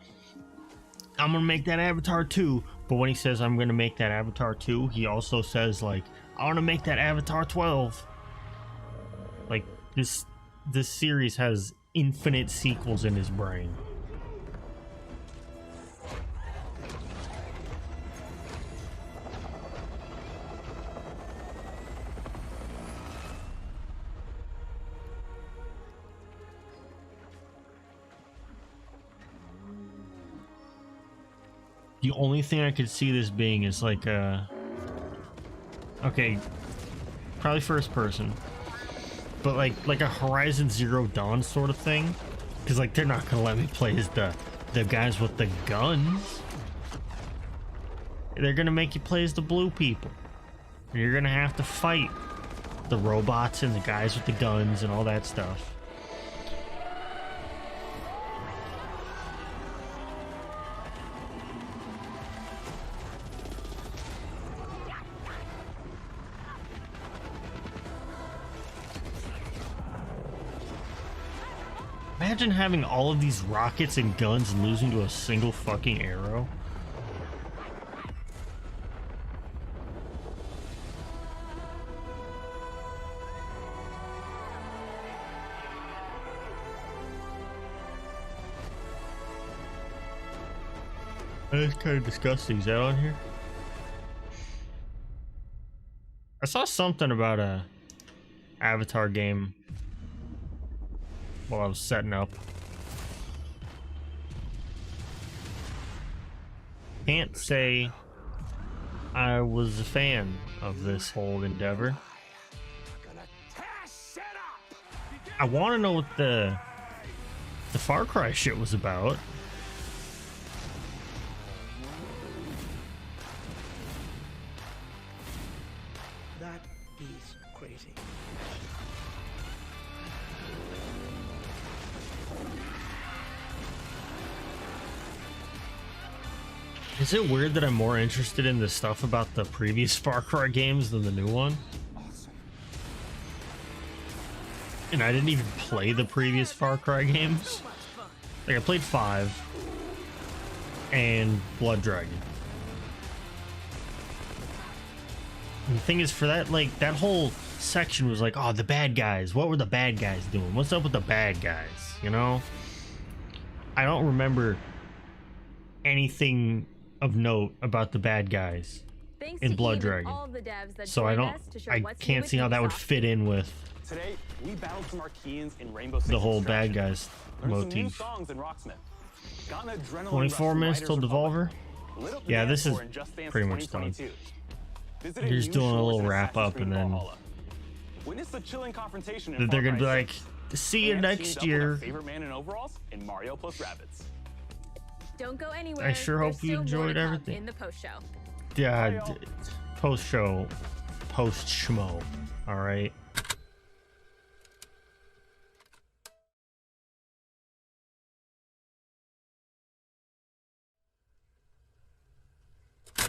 I'm gonna make that Avatar 2, but when he says I'm gonna make that Avatar 2, he also says like, I wanna make that Avatar 12. Like this series has infinite sequels in his brain. The only thing I could see this being is like okay, probably first person, but like a Horizon Zero Dawn sort of thing, because like they're not gonna let me play as the guys with the guns. They're gonna make you play as the blue people, and you're gonna have to fight the robots and the guys with the guns and all that stuff. Imagine having all of these rockets and guns and losing to a single fucking arrow. That's kind of disgusting. Is that on here? I saw something about a Avatar game while I was setting up. Can't say I was a fan of this whole endeavor. I want to know what the Far Cry shit was about. That is crazy. Is it weird that I'm more interested in the stuff about the previous Far Cry games than the new one? And I didn't even play the previous Far Cry games. Like, I played 5 and Blood Dragon. And the thing is, for that, like, that whole section was like, oh, the bad guys. What were the bad guys doing? What's up with the bad guys? You know? I don't remember anything of note about the bad guys in Blood Dragon. So I can't see how that would fit in with Today, we battled some Archeans in RAINBOWSIX the whole bad guys motif. 24 minutes till Devolver. Yeah, this is pretty much done. You're just doing a little wrap up, and then they're gonna be like, see you next year. Don't go anywhere. I sure hope you enjoyed everything. In the post show. Yeah, post show, post schmo. All right.